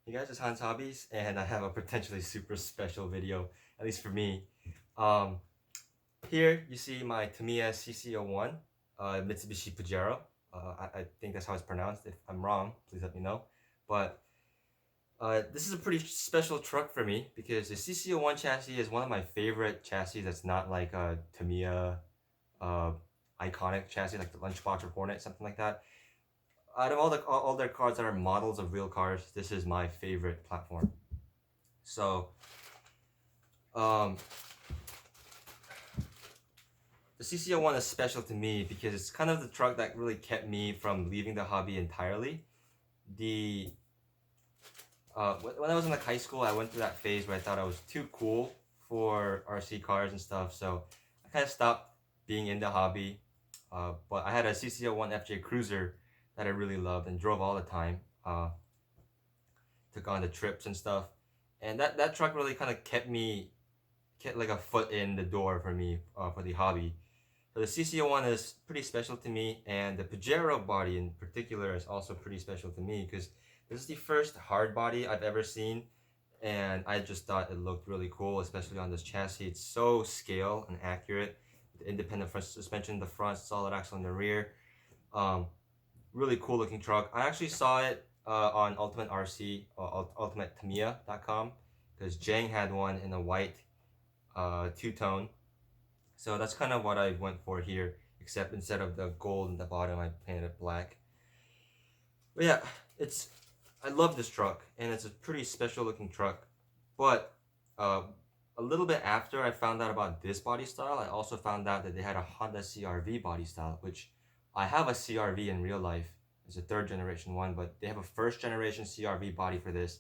Hey guys, it's Hans Hobbies, and I have a potentially super special video, at least for me. Um, Here you see my Tamiya CC-01 Mitsubishi Pajero. I think that's how it's pronounced. If I'm wrong, please let me know. But this is a pretty special truck for me because the CC-01 chassis is one of my favorite chassis that's not like a Tamiya uh, iconic chassis like the Lunchbox or Hornet, something like that. Out of all their cars that are models of real cars, this is my favorite platform. So, um, the CC-01 is special to me because it's kind of the truck that really kept me from leaving the hobby entirely. The When I was in like high school, I went through that phase where I thought I was too cool for RC cars and stuff, so I kind of stopped being in the hobby. But I had a CC-01 FJ Cruiser that I really loved and drove all the time. Took on the trips and stuff, and that truck really kind of kept like a foot in the door for me for the hobby. So the CC-01 is pretty special to me, and the Pajero body in particular is also pretty special to me because this is the first hard body I've ever seen, and I just thought it looked really cool, especially on this chassis. It's so scale and accurate. The independent front suspension in the front, solid axle in the rear. Um, Really cool looking truck. I actually saw it on Ultimate RC, ultimatetamiya.com, because Jang had one in a white two-tone. So that's kind of what I went for here, except instead of the gold in the bottom, I painted it black. But yeah, I love this truck, and it's a pretty special looking truck. But uh, a little bit after I found out about this body style, I also found out that they had a Honda CRV body style, which I have a CRV in real life. It's a third generation one, but they have a first generation CRV body for this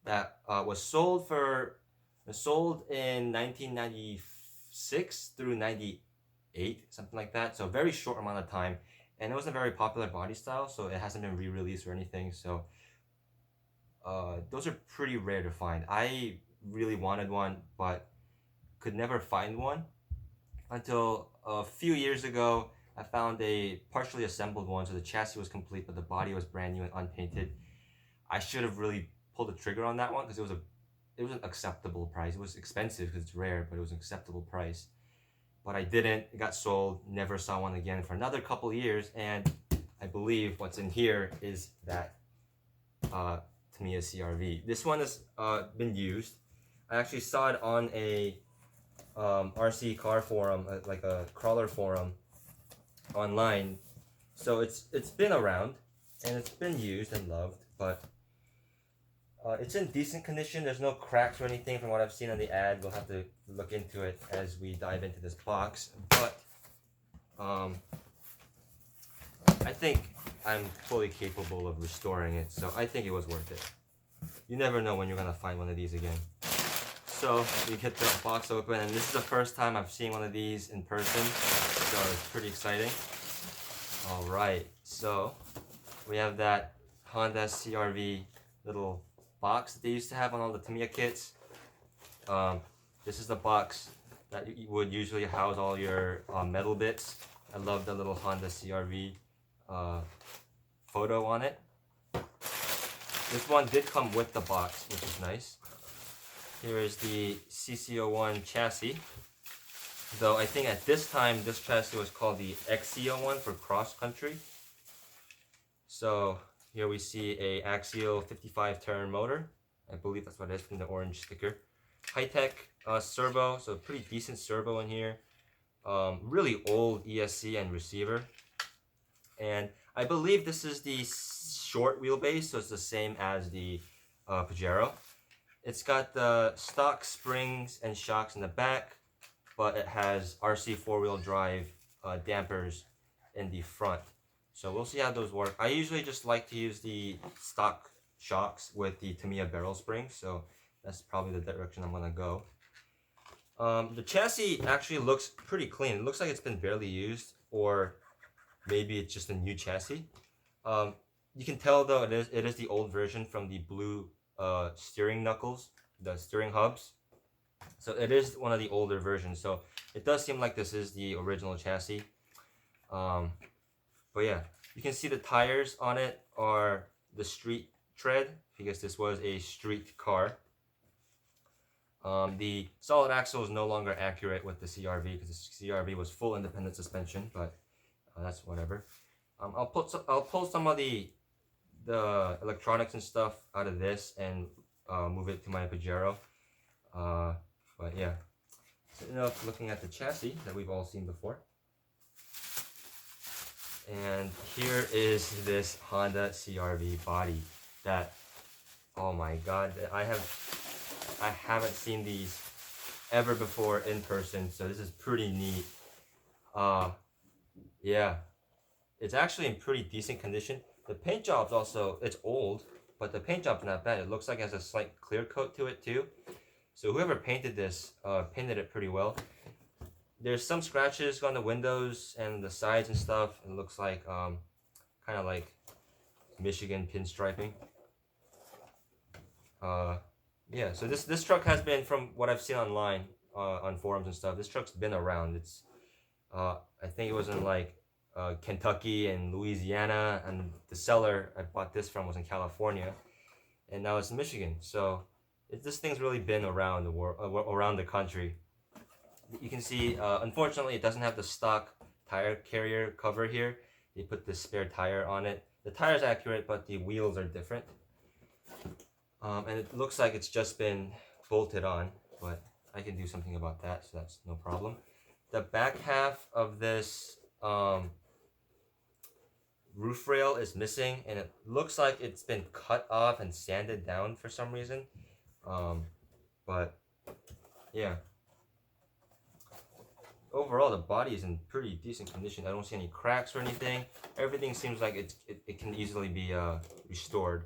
that was sold in 1996 through 98, something like that. So a very short amount of time, and it was a very popular body style, so it hasn't been re-released or anything. So those are pretty rare to find. I really wanted one, but could never find one until a few years ago. I found a partially assembled one, so the chassis was complete, but the body was brand new and unpainted. I should have really pulled the trigger on that one because it was an acceptable price. It was expensive because it's rare, but it was an acceptable price. But I didn't. It got sold. Never saw one again for another couple years, and I believe what's in here is that Tamiya CRV. This one has been used. I actually saw it on a RC car forum, like a crawler forum online. So it's been around and it's been used and loved, but it's in decent condition. There's no cracks or anything from what I've seen on the ad. We'll have to look into it as we dive into this box. But I think I'm fully capable of restoring it, so I think it was worth it. You never know when you're gonna find one of these again. So we get the box open, and this is the first time I've seen one of these in person, so it's pretty exciting. All right, so we have that Honda CRV little box that they used to have on all the Tamiya kits. This is the box that you would usually house all your metal bits. I love the little Honda CRV photo on it. This one did come with the box, which is nice. Here is the CC-01 chassis. Though I think at this time, this chassis was called the XC-01 for cross country. So here we see a axial 55 turn motor. I believe that's what it is from the orange sticker. High-tech servo, so pretty decent servo in here. Really old ESC and receiver. And I believe this is the short wheelbase, so it's the same as the Pajero. It's got the stock springs and shocks in the back, but it has RC four-wheel drive dampers in the front. So we'll see how those work. I usually just like to use the stock shocks with the Tamiya barrel springs, so that's probably the direction I'm gonna go. The chassis actually looks pretty clean. It looks like it's been barely used, or maybe it's just a new chassis. You can tell though it is the old version from the blue steering knuckles, the steering hubs. So it is one of the older versions. So it does seem like this is the original chassis. But yeah, you can see the tires on it are the street tread because this was a street car. The solid axle is no longer accurate with the CRV because the CRV was full independent suspension, but that's whatever. I'll pull some of the electronics and stuff out of this and move it to my Pajero. But yeah, so enough looking at the chassis that we've all seen before. And here is this Honda CRV body that, oh my god, I haven't seen these ever before in person, so this is pretty neat. Yeah, it's actually in pretty decent condition. The paint job's also, it's old, but the paint job's not bad. It looks like it has a slight clear coat to it too. So whoever painted this, painted it pretty well. There's some scratches on the windows and the sides and stuff. It looks like, kind of like Michigan pinstriping. Yeah, so this truck has been, from what I've seen online, on forums and stuff, this truck's been around. It's, I think it was in like Kentucky and Louisiana, and the seller I bought this from was in California, and now it's in Michigan. So this thing's really been around the world, around the country. You can see, unfortunately, it doesn't have the stock tire carrier cover here. They put this spare tire on it. The tire's accurate, but the wheels are different. And it looks like it's just been bolted on, but I can do something about that, so that's no problem. The back half of this roof rail is missing, and it looks like it's been cut off and sanded down for some reason. But yeah, overall the body is in pretty decent condition. I don't see any cracks or anything. Everything seems like it can easily be restored.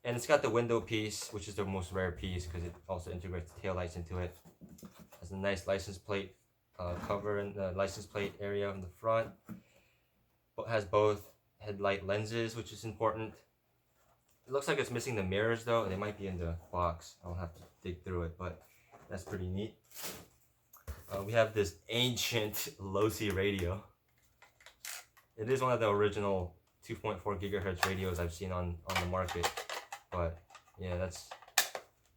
And it's got the window piece, which is the most rare piece because it also integrates the taillights into it. Has a nice license plate cover in the license plate area in the front. But has both headlight lenses, which is important. It looks like it's missing the mirrors though. They might be in the box. I'll have to dig through it, but that's pretty neat. We have this ancient low-C radio. It is one of the original 2.4 gigahertz radios I've seen on the market. But yeah, that's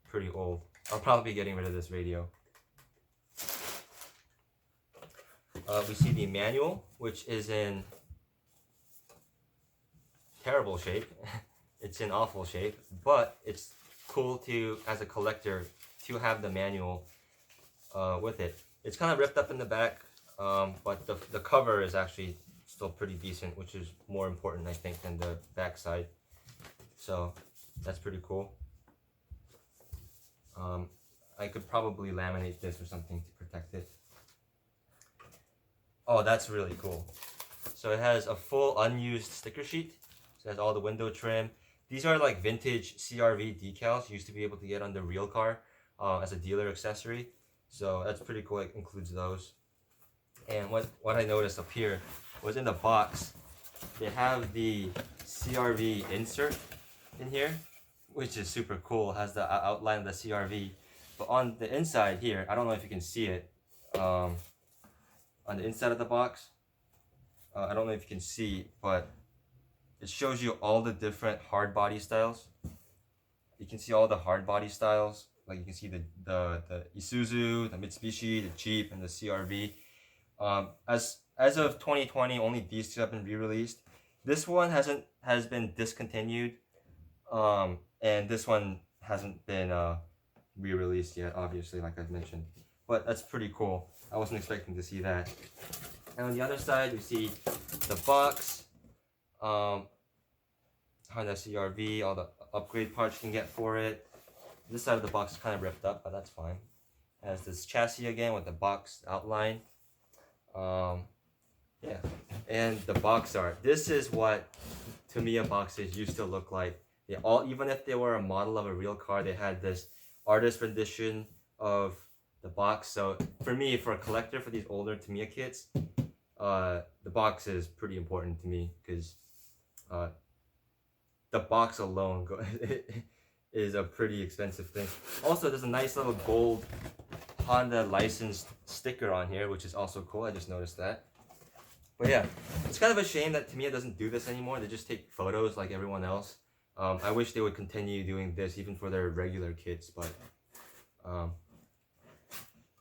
pretty old. I'll probably be getting rid of this radio. We see the manual, which is in terrible shape. It's in awful shape, but it's cool to, as a collector, to have the manual with it. It's kind of ripped up in the back, but the cover is actually still pretty decent, which is more important, I think, than the back side. So that's pretty cool. I could probably laminate this or something to protect it. Oh, that's really cool. So it has a full unused sticker sheet. So it has all the window trim. These are like vintage CRV decals you used to be able to get on the real car as a dealer accessory. So that's pretty cool. It includes those. And what I noticed up here was in the box, they have the CRV insert in here, which is super cool. It has the outline of the CRV. But on the inside here, I don't know if you can see it, on the inside of the box, I don't know if you can see, but it shows you all the different hard body styles. You can see all the hard body styles. Like you can see the Isuzu, the Mitsubishi, the Jeep, and the CRV. As of 2020, only these two have been re-released. This one has been discontinued, and this one hasn't been re-released yet, obviously, like I've mentioned. But that's pretty cool. I wasn't expecting to see that. And on the other side, we see the box, Honda CRV, all the upgrade parts you can get for it. This side of the box is kind of ripped up, but that's fine. It has this chassis again with the box outline. Yeah, and the box art. This is what Tamiya boxes used to look like. They all, even if they were a model of a real car, they had this artist rendition of the box. So for me, for a collector for these older Tamiya kits, the box is pretty important to me because the box alone is a pretty expensive thing. Also, there's a nice little gold Honda licensed sticker on here, which is also cool. I just noticed that. But yeah, it's kind of a shame that Tamiya doesn't do this anymore. They just take photos like everyone else. I wish they would continue doing this even for their regular kits, but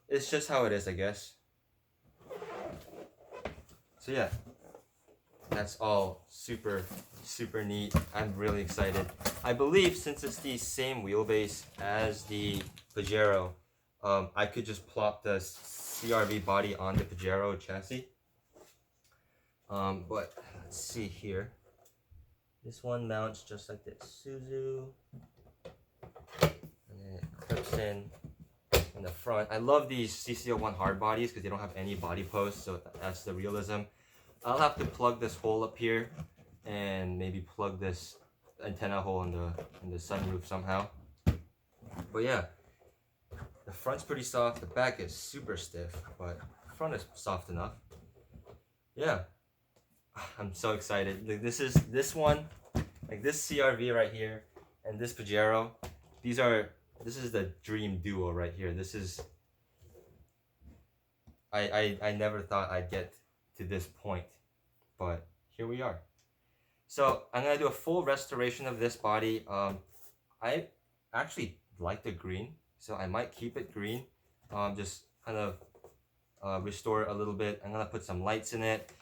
it's just how it is, I guess. So yeah, that's all super neat. I'm really excited. I believe since it's the same wheelbase as the Pajero, I could just plop the CRV body on the Pajero chassis. But let's see here. This one mounts just like this, Suzu, and then it clips in the front. I love these CC-01 hard bodies because they don't have any body posts, so that's the realism. I'll have to plug this hole up here and maybe plug this antenna hole in the sunroof somehow. But yeah, the front's pretty soft. The back is super stiff, but the front is soft enough. Yeah, I'm so excited. Like this one, like this CRV right here, and this Pajero. This is the dream duo right here. This is. I never thought I'd get to this point, but here we are. So I'm gonna do a full restoration of this body. I actually like the green, so I might keep it green. Just kind of restore it a little bit. I'm gonna put some lights in it.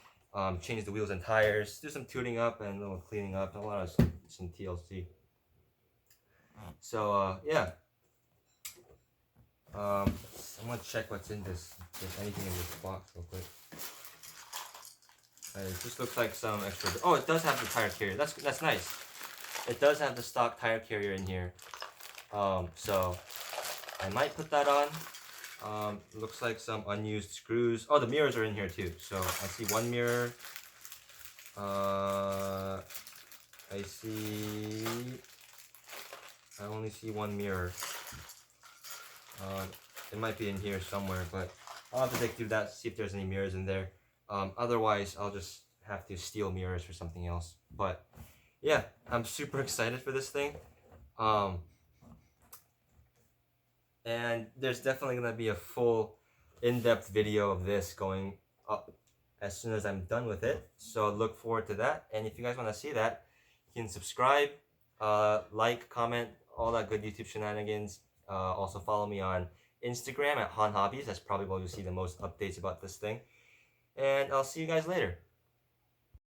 Change the wheels and tires, do some tuning up and a little cleaning up, a lot of some TLC. So yeah, I'm gonna check what's in this, if there's anything in this box real quick. It just looks like some extra. Oh, it does have the tire carrier. That's nice. It does have the stock tire carrier in here. So I might put that on. Looks like some unused screws. Oh, the mirrors are in here too. So I see one mirror. I only see one mirror. It might be in here somewhere, but I'll have to dig through that, see if there's any mirrors in there. Otherwise, I'll just have to steal mirrors for something else. But yeah, I'm super excited for this thing. And there's definitely going to be a full in-depth video of this going up as soon as I'm done with it. So look forward to that. And if you guys want to see that, you can subscribe, like, comment, all that good YouTube shenanigans. Also follow me on Instagram at Han Hobbies. That's probably where you'll see the most updates about this thing. And I'll see you guys later.